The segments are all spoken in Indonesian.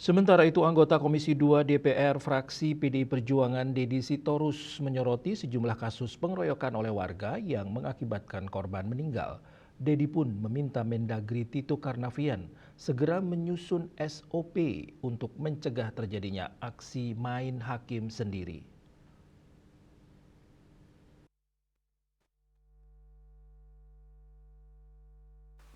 Sementara itu, anggota Komisi 2 DPR fraksi PDI Perjuangan Deddy Sitorus menyoroti sejumlah kasus pengeroyokan oleh warga yang mengakibatkan korban meninggal. Deddy pun meminta Mendagri Tito Karnavian segera menyusun SOP untuk mencegah terjadinya aksi main hakim sendiri.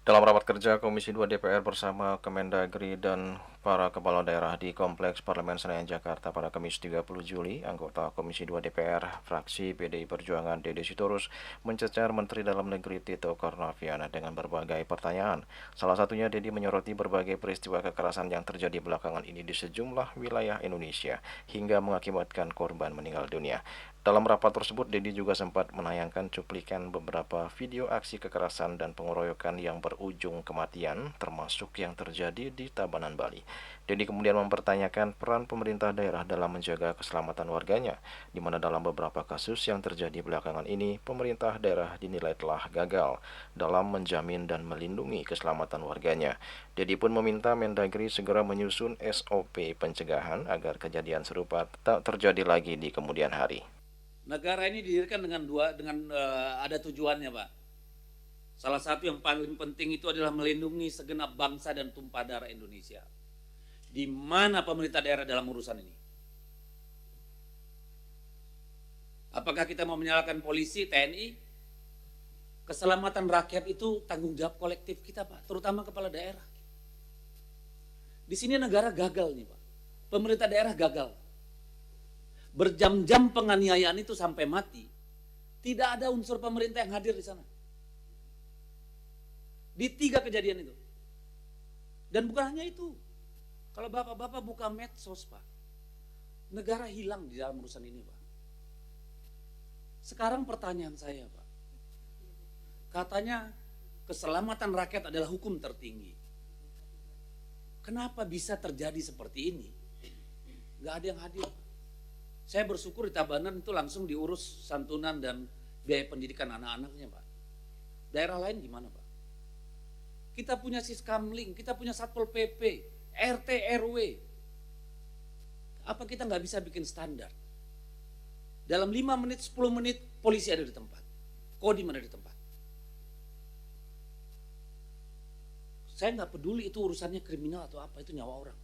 Dalam rapat kerja Komisi 2 DPR bersama Kemendagri dan para kepala daerah di Kompleks Parlemen Senayan Jakarta pada Kamis 30 Juli, anggota Komisi 2 DPR fraksi PDI Perjuangan Deddy Sitorus mencecar Menteri Dalam Negeri Tito Karnavian dengan berbagai pertanyaan. Salah satunya Deddy menyoroti berbagai peristiwa kekerasan yang terjadi belakangan ini di sejumlah wilayah Indonesia hingga mengakibatkan korban meninggal dunia. Dalam rapat tersebut, Deddy juga sempat menayangkan cuplikan beberapa video aksi kekerasan dan pengeroyokan yang berujung kematian, termasuk yang terjadi di Tabanan, Bali. Deddy kemudian mempertanyakan peran pemerintah daerah dalam menjaga keselamatan warganya, di mana dalam beberapa kasus yang terjadi belakangan ini, pemerintah daerah dinilai telah gagal dalam menjamin dan melindungi keselamatan warganya. Deddy pun meminta Mendagri segera menyusun SOP pencegahan agar kejadian serupa tak terjadi lagi di kemudian hari. Negara ini didirikan dengan ada tujuannya, Pak. Salah satu yang paling penting itu adalah melindungi segenap bangsa dan tumpah darah Indonesia. Di mana pemerintah daerah dalam urusan ini? Apakah kita mau menyalahkan polisi, TNI? Keselamatan rakyat itu tanggung jawab kolektif kita, Pak, terutama kepala daerah. Di sini negara gagal nih, Pak. Pemerintah daerah gagal. Berjam-jam penganiayaan itu sampai mati. Tidak ada unsur pemerintah yang hadir di sana. Di 3 kejadian itu. Dan bukan hanya itu. Kalau bapak-bapak buka medsos, Pak, negara hilang di dalam urusan ini, Pak. Sekarang pertanyaan saya, Pak. Katanya keselamatan rakyat adalah hukum tertinggi. Kenapa bisa terjadi seperti ini? Gak ada yang hadir, Pak. Saya bersyukur di Tabanan itu langsung diurus santunan dan biaya pendidikan anak-anaknya, Pak. Daerah lain gimana, Pak? Kita punya Siskamling, kita punya Satpol PP, RT, RW. Apa kita nggak bisa bikin standar? Dalam 5 menit, 10 menit, polisi ada di tempat. Kodim ada di tempat. Saya nggak peduli itu urusannya kriminal atau apa, itu nyawa orang.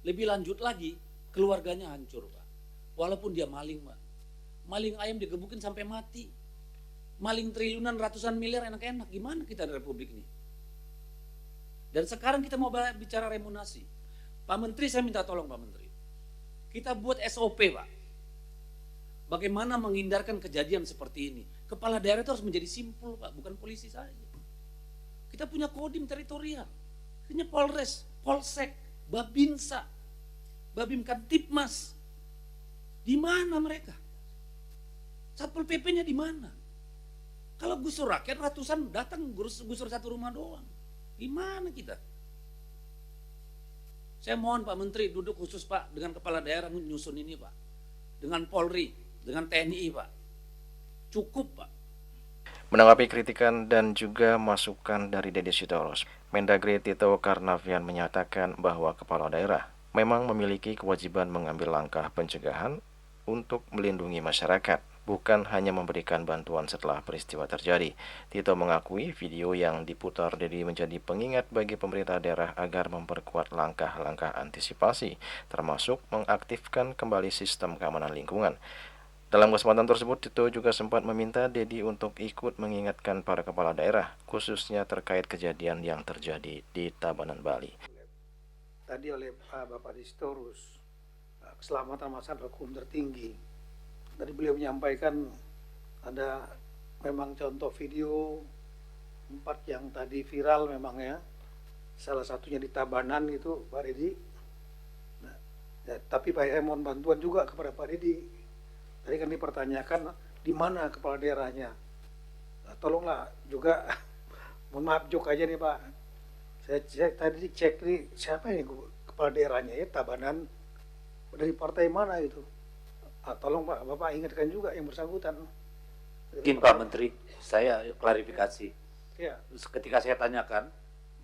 Lebih lanjut lagi, keluarganya hancur, Pak. Walaupun dia maling, Pak. Maling ayam digebukin sampai mati. Maling triliunan, ratusan miliar enak-enak. Gimana kita di Republik ini? Dan sekarang kita mau bicara remunerasi. Pak Menteri, saya minta tolong Pak Menteri. Kita buat SOP, Pak. Bagaimana menghindarkan kejadian seperti ini. Kepala daerah itu harus menjadi simpul, Pak. Bukan polisi saja. Kita punya kodim teritorial. Punya Polres, Polsek, Babinsa, Babim Kantipmas. Di mana mereka? Satpol PP-nya di mana? Kalau gusur rakyat ratusan datang gusur satu rumah doang. Di mana kita? Saya mohon Pak Menteri duduk khusus, Pak, dengan kepala daerah nyusun ini, Pak. Dengan Polri, dengan TNI, Pak. Cukup, Pak. Menanggapi kritikan dan juga masukan dari Deddy Sitorus, Mendagri Tito Karnavian menyatakan bahwa kepala daerah memang memiliki kewajiban mengambil langkah pencegahan untuk melindungi masyarakat, bukan hanya memberikan bantuan setelah peristiwa terjadi. Tito mengakui video yang diputar Deddy menjadi pengingat bagi pemerintah daerah agar memperkuat langkah-langkah antisipasi, termasuk mengaktifkan kembali sistem keamanan lingkungan. Dalam kesempatan tersebut, Tito juga sempat meminta Deddy untuk ikut mengingatkan para kepala daerah, khususnya terkait kejadian yang terjadi di Tabanan, Bali. Tadi oleh Bapak Sitorus, keselamatan masyarakat hukum tertinggi. Tadi beliau menyampaikan ada memang contoh video 4 yang tadi viral memang ya. Salah satunya di Tabanan itu Pak Deddy. Nah, ya, tapi saya mohon bantuan juga kepada Pak Deddy. Tadi kan dipertanyakan di mana kepala daerahnya. Nah, tolonglah juga, mohon maaf jok aja nih Pak. Saya tadi cek nih siapa ini kepala daerahnya ya Tabanan. Dari partai mana itu? Tolong Pak, Bapak ingatkan juga yang bersangkutan. Mungkin Pak Menteri, saya klarifikasi. Ya. Ketika saya tanyakan,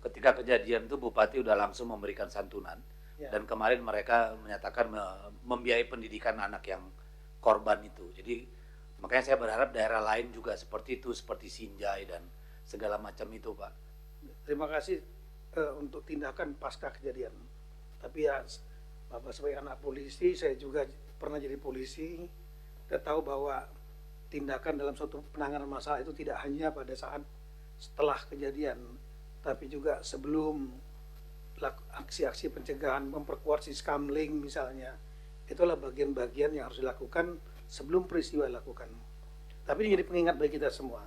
ketika kejadian itu Bupati udah langsung memberikan santunan. Ya. Dan kemarin mereka menyatakan membiayai pendidikan anak yang korban itu. Jadi makanya saya berharap daerah lain juga seperti itu, seperti Sinjai dan segala macam itu, Pak. Terima kasih untuk tindakan pasca kejadian. Tapi ya, Bapak sebagai anak polisi, saya juga pernah jadi polisi, kita tahu bahwa tindakan dalam suatu penanganan masalah itu tidak hanya pada saat setelah kejadian, tapi juga sebelum aksi-aksi pencegahan, memperkuat siskamling misalnya. Itulah bagian-bagian yang harus dilakukan sebelum peristiwa dilakukan. Tapi ini jadi pengingat bagi kita semua.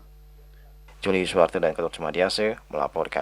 Juli Suwarto dan Ketut Sumadiase melaporkan.